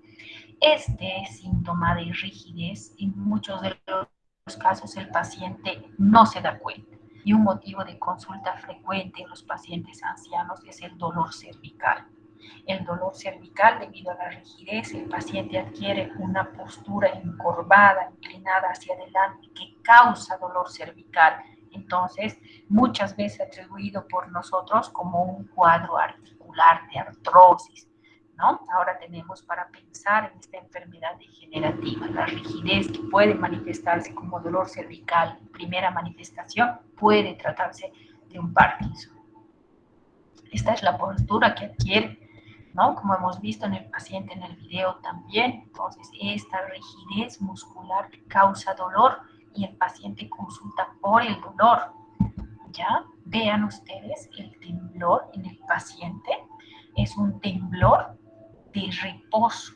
Este síntoma de rigidez, en muchos de los casos el paciente no se da cuenta. Y un motivo de consulta frecuente en los pacientes ancianos es el dolor cervical. El dolor cervical, debido a la rigidez, el paciente adquiere una postura encorvada, inclinada hacia adelante, que causa dolor cervical. Entonces, muchas veces atribuido por nosotros como un cuadro articular de artrosis, ¿no? Ahora tenemos para pensar en esta enfermedad degenerativa, la rigidez que puede manifestarse como dolor cervical. Primera manifestación puede tratarse de un Parkinson. Esta es la postura que adquiere, ¿no? Como hemos visto en el paciente en el video también. Entonces, esta rigidez muscular causa dolor y el paciente consulta por el dolor. ¿Ya? Vean ustedes el temblor en el paciente. Es un temblor de reposo.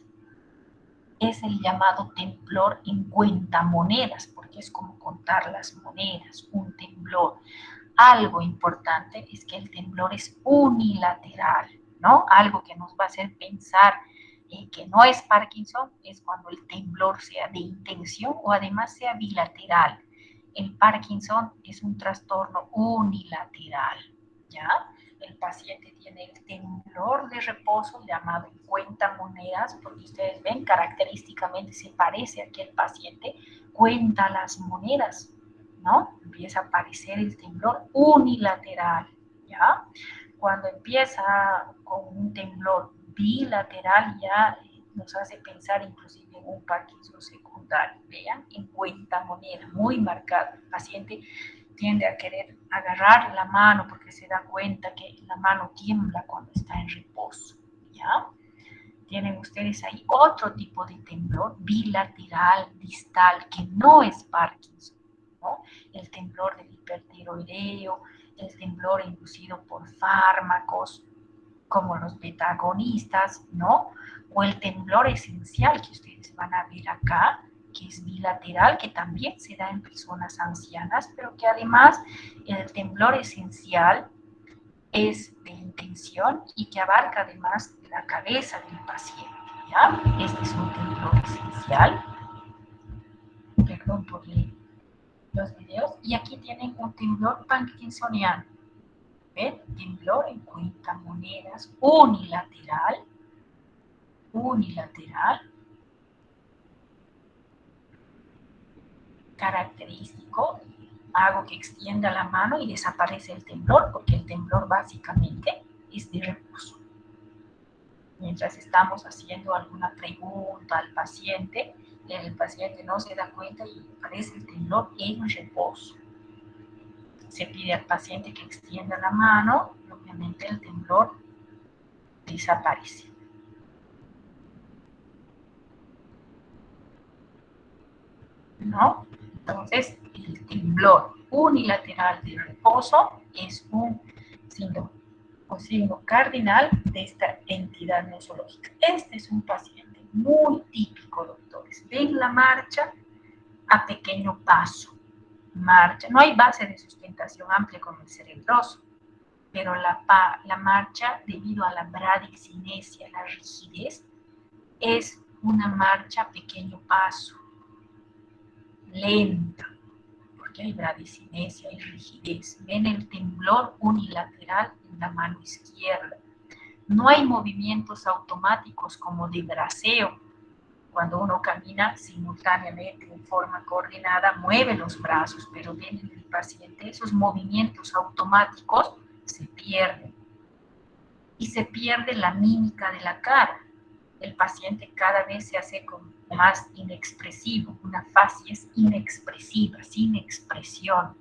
Es el llamado temblor en cuentamonedas, porque es como contar las monedas, un temblor. Algo importante es que el temblor es unilateral, ¿no? Algo que nos va a hacer pensar que no es Parkinson es cuando el temblor sea de intención o además sea bilateral. El Parkinson es un trastorno unilateral, ¿ya? El paciente tiene el temblor de reposo llamado en cuentamonedas, porque ustedes ven característicamente se parece a que el paciente cuenta las monedas, ¿no? Empieza a aparecer el temblor unilateral, ¿ya? Cuando empieza con un temblor bilateral ya nos hace pensar inclusive en un Parkinson secundario. Vean, en cuentamoneda, muy marcado. El paciente tiende a querer agarrar la mano porque se da cuenta que la mano tiembla cuando está en reposo, ¿ya? Tienen ustedes ahí otro tipo de temblor bilateral, distal, que no es Parkinson, ¿no? El temblor del hipertiroideo, el temblor inducido por fármacos, como los beta-agonistas, ¿no? O el temblor esencial que ustedes van a ver acá, que es bilateral, que también se da en personas ancianas, pero que además el temblor esencial es de intención y que abarca además la cabeza del paciente, ¿ya? Este es un temblor esencial. Perdón por leer los videos. Y aquí tienen un temblor parkinsoniano. ¿Ven? Temblor en cuentamonedas unilateral. Unilateral. Característico. Hago que extienda la mano y desaparece el temblor, porque el temblor básicamente es de reposo. Mientras estamos haciendo alguna pregunta al paciente, el paciente no se da cuenta y aparece el temblor en reposo. Se pide al paciente que extienda la mano y obviamente el temblor desaparece. ¿No? Entonces, el temblor unilateral de reposo es un síntoma o signo cardinal de esta entidad nosológica. Este es un paciente muy típico, doctores. Ven la marcha a pequeño paso. Marcha. No hay base de sustentación amplia como el cerebroso, pero la marcha, debido a la bradixinesia, la rigidez, es una marcha a pequeño paso, lenta, porque hay bradicinesia, hay rigidez. Ven el temblor unilateral en la mano izquierda. No hay movimientos automáticos como de braceo. Cuando uno camina simultáneamente en forma coordinada, mueve los brazos, pero ven en el paciente esos movimientos automáticos se pierden. Y se pierde la mímica de la cara. El paciente cada vez se hace más inexpresivo, una facies inexpresiva, sin expresión,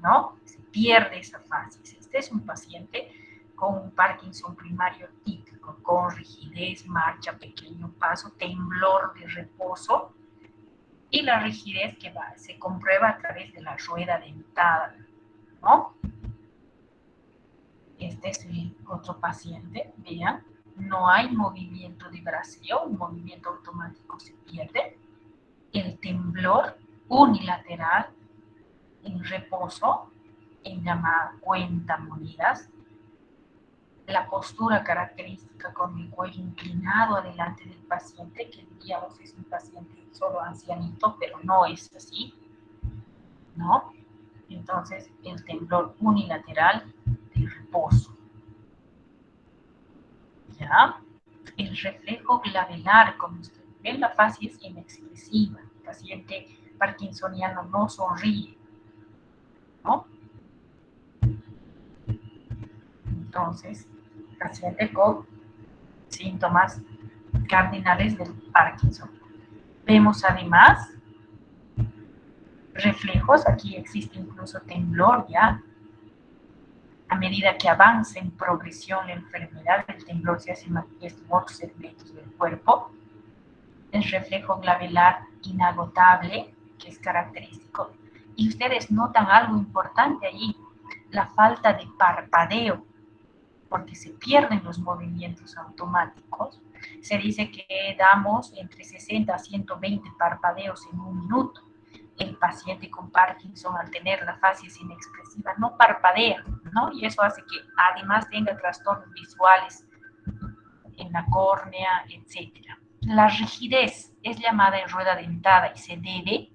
¿no? Se pierde esa facies. Este es un paciente con un Parkinson primario típico, con rigidez, marcha, pequeño paso, temblor de reposo, y la rigidez que se comprueba a través de la rueda dentada, ¿no? Este es el otro paciente, vean. No hay movimiento de braceo, un movimiento automático se pierde. El temblor unilateral en reposo, en llamada cuentamonedas. la postura característica con el cuello inclinado adelante del paciente, que diríamos es un paciente solo ancianito, pero no es así, ¿no? Entonces, el temblor unilateral de reposo. ¿Ya? El reflejo glabelar, como ustedes ven, la fase es inexpresiva. El paciente parkinsoniano no sonríe, ¿no? Entonces, paciente con síntomas cardinales del Parkinson. Vemos además reflejos, aquí existe incluso temblor ya. A medida que avanza en progresión la enfermedad, el temblor se hace manifiesto en otros segmentos del cuerpo. El reflejo glabelar inagotable, que es característico. Y ustedes notan algo importante allí, la falta de parpadeo, porque se pierden los movimientos automáticos. Se dice que damos entre 60 a 120 parpadeos en un minuto. El paciente con Parkinson, al tener la facies inexpresiva, no parpadea, ¿no? Y eso hace que además tenga trastornos visuales en la córnea, etc. La rigidez es llamada en rueda dentada y se debe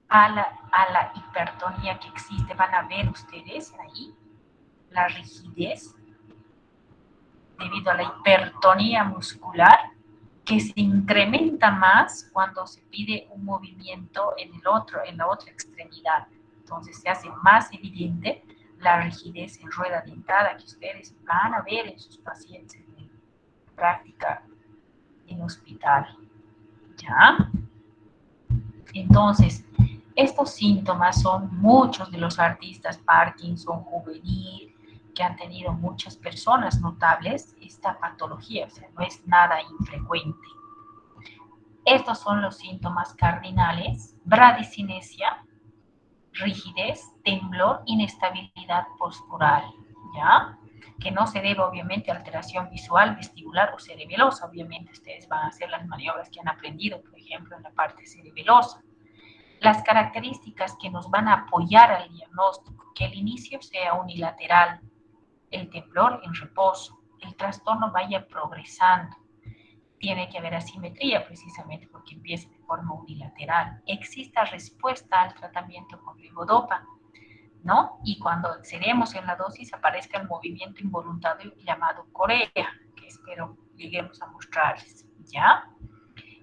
a la hipertonía que existe. Van a ver ustedes ahí la rigidez debido a la hipertonía muscular, que se incrementa más cuando se pide un movimiento en la otra extremidad. Entonces se hace más evidente la rigidez en rueda dentada que ustedes van a ver en sus pacientes en práctica en hospital. ¿Ya? Entonces, estos síntomas son muchos de los artistas Parkinson juvenil, que han tenido muchas personas notables esta patología, o sea, no es nada infrecuente. Estos son los síntomas cardinales: bradicinesia, rigidez, temblor, inestabilidad postural, ¿ya? Que no se debe obviamente a alteración visual, vestibular o cerebelosa. Obviamente ustedes van a hacer las maniobras que han aprendido, por ejemplo, en la parte cerebelosa. Las características que nos van a apoyar al diagnóstico: que el inicio sea unilateral, el temblor en reposo, el trastorno vaya progresando, tiene que haber asimetría precisamente porque empieza de forma unilateral, exista respuesta al tratamiento con levodopa, ¿no? Y cuando excedemos en la dosis aparezca el movimiento involuntario llamado corea, que espero lleguemos a mostrarles, ¿ya?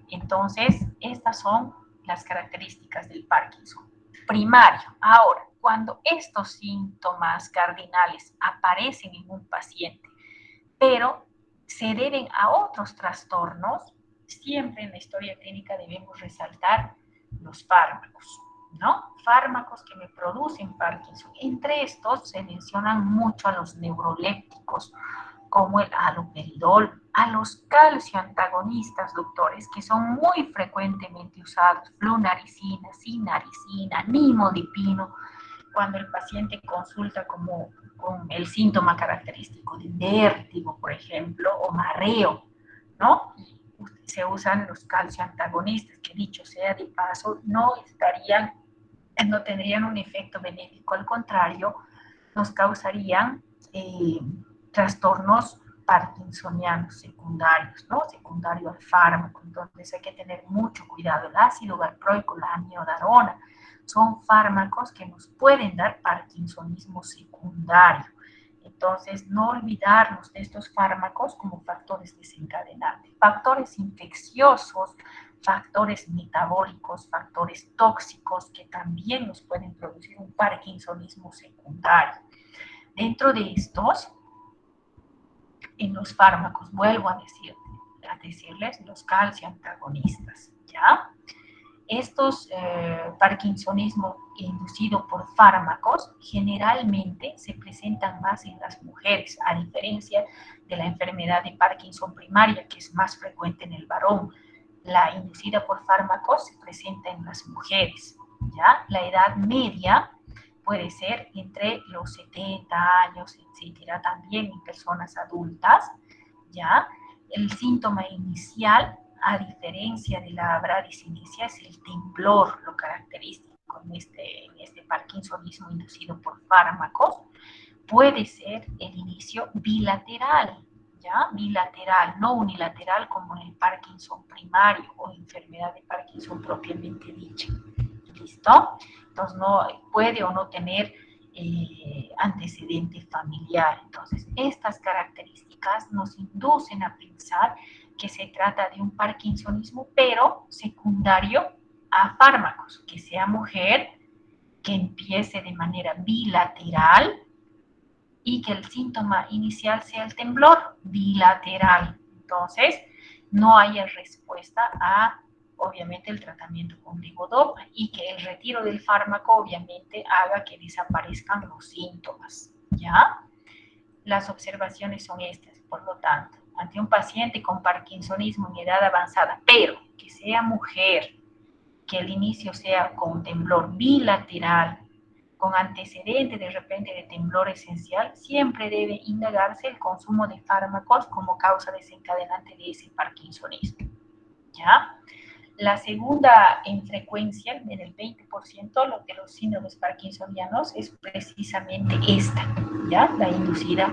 Entonces, estas son las características del Parkinson primario. Ahora, cuando estos síntomas cardinales aparecen en un paciente, pero se deben a otros trastornos, siempre en la historia clínica debemos resaltar los fármacos, ¿no? Fármacos que me producen Parkinson. Entre estos se mencionan mucho a los neurolépticos, como el haloperidol, a los calcioantagonistas, doctores, que son muy frecuentemente usados: flunaricina, sinaricina, nimodipino, cuando el paciente consulta con el síntoma característico de vértigo, por ejemplo, o mareo, ¿no? Se usan los calcioantagonistas, que dicho sea de paso, no tendrían un efecto benéfico, al contrario, nos causarían trastornos parkinsonianos secundarios, ¿no? Secundario al fármaco. Entonces hay que tener mucho cuidado. El ácido valproico, la amiodarona, son fármacos que nos pueden dar parkinsonismo secundario. Entonces, no olvidarnos de estos fármacos como factores desencadenantes. Factores infecciosos, factores metabólicos, factores tóxicos que también nos pueden producir un parkinsonismo secundario. Dentro de estos, en los fármacos, vuelvo a decirles los calcioantagonistas, ¿ya? Estos parkinsonismo inducido por fármacos generalmente se presentan más en las mujeres, a diferencia de la enfermedad de Parkinson primaria, que es más frecuente en el varón. La inducida por fármacos se presenta en las mujeres, ¿ya? La edad media puede ser entre los 70 años, etcétera, también en personas adultas, ¿ya? El síntoma inicial, a diferencia de la bradicinesia, es el temblor, lo característico en este parkinsonismo inducido por fármacos. puede ser el inicio bilateral, ¿ya? Bilateral, no unilateral como en el Parkinson primario o enfermedad de Parkinson propiamente dicha. ¿Listo? Entonces, no puede o no tener antecedente familiar. Entonces, estas características nos inducen a pensar que se trata de un parkinsonismo, pero secundario a fármacos, que sea mujer, que empiece de manera bilateral y que el síntoma inicial sea el temblor bilateral. Entonces, no haya respuesta a, obviamente, el tratamiento con levodopa y que el retiro del fármaco, obviamente, haga que desaparezcan los síntomas, ¿ya? Las observaciones son estas, por lo tanto, ante un paciente con parkinsonismo en edad avanzada, pero que sea mujer, que el inicio sea con temblor bilateral, con antecedente de repente de temblor esencial, siempre debe indagarse el consumo de fármacos como causa desencadenante de ese parkinsonismo, ¿ya? La segunda en frecuencia, en el 20%, lo de los síndromes parkinsonianos es precisamente esta, ¿ya? La inducida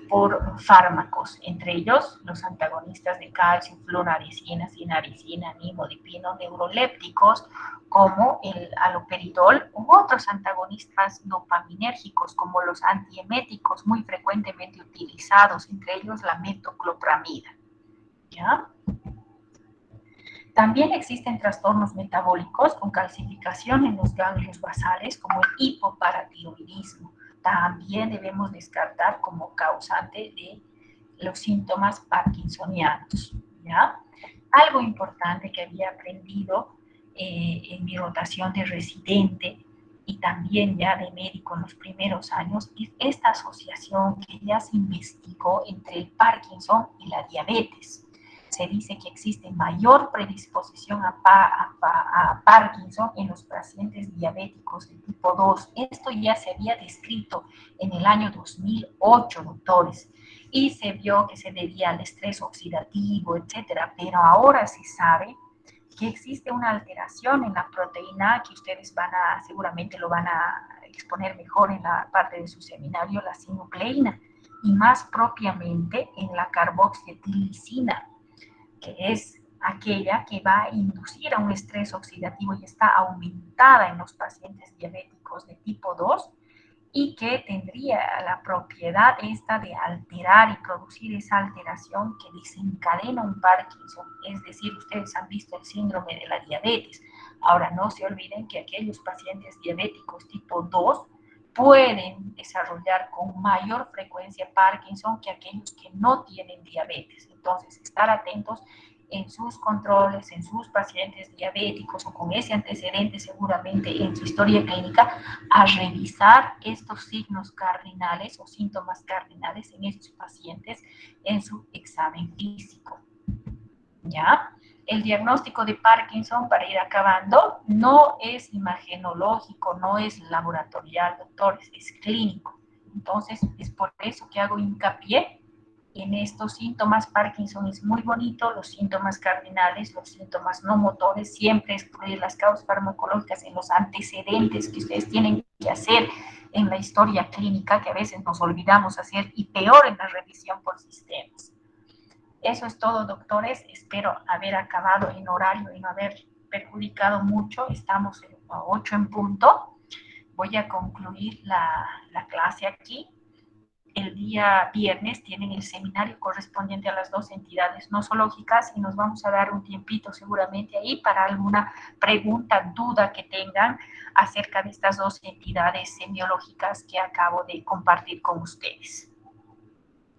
por fármacos, entre ellos los antagonistas de calcio, flunarizina, sinaricina, nimodipino, neurolépticos, como el haloperidol u otros antagonistas dopaminérgicos, como los antieméticos muy frecuentemente utilizados, entre ellos la metoclopramida, ¿ya? También existen trastornos metabólicos con calcificación en los ganglios basales, como el hipoparatiroidismo. También debemos descartar como causante de los síntomas parkinsonianos, ¿ya? Algo importante que había aprendido en mi rotación de residente y también ya de médico en los primeros años es esta asociación que ya se investigó entre el Parkinson y la diabetes. Se dice que existe mayor predisposición a Parkinson en los pacientes diabéticos de tipo 2. Esto ya se había descrito en el año 2008, doctores, y se vio que se debía al estrés oxidativo, etcétera. Pero ahora se sabe que existe una alteración en la proteína que ustedes seguramente lo van a exponer mejor en la parte de su seminario, la sinucleína, y más propiamente en la carboxietilicina, que es aquella que va a inducir a un estrés oxidativo y está aumentada en los pacientes diabéticos de tipo 2 y que tendría la propiedad esta de alterar y producir esa alteración que desencadena un Parkinson. Es decir, ustedes han visto el síndrome de la diabetes. Ahora, no se olviden que aquellos pacientes diabéticos tipo 2 pueden desarrollar con mayor frecuencia Parkinson que aquellos que no tienen diabetes. Entonces, estar atentos en sus controles, en sus pacientes diabéticos o con ese antecedente seguramente en su historia clínica, a revisar estos signos cardinales o síntomas cardinales en estos pacientes en su examen físico, ¿ya? El diagnóstico de Parkinson, para ir acabando, no es imagenológico, no es laboratorial, doctores, es clínico. Entonces, es por eso que hago hincapié en estos síntomas. Parkinson es muy bonito, los síntomas cardinales, los síntomas no motores, siempre excluir las causas farmacológicas en los antecedentes que ustedes tienen que hacer en la historia clínica, que a veces nos olvidamos hacer, y peor en la revisión por sistemas. Eso es todo, doctores. Espero haber acabado en horario y no haber perjudicado mucho. Estamos a 8 en punto. Voy a concluir la clase aquí. El día viernes tienen el seminario correspondiente a las dos entidades nosológicas y nos vamos a dar un tiempito seguramente ahí para alguna pregunta, duda que tengan acerca de estas dos entidades semiológicas que acabo de compartir con ustedes.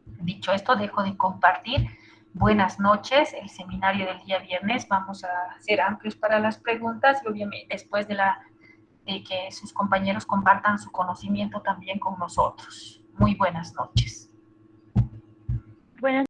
Dicho esto, dejo de compartir. Buenas noches. El seminario del día viernes vamos a ser amplios para las preguntas y obviamente después de que sus compañeros compartan su conocimiento también con nosotros. Muy buenas noches. Buenas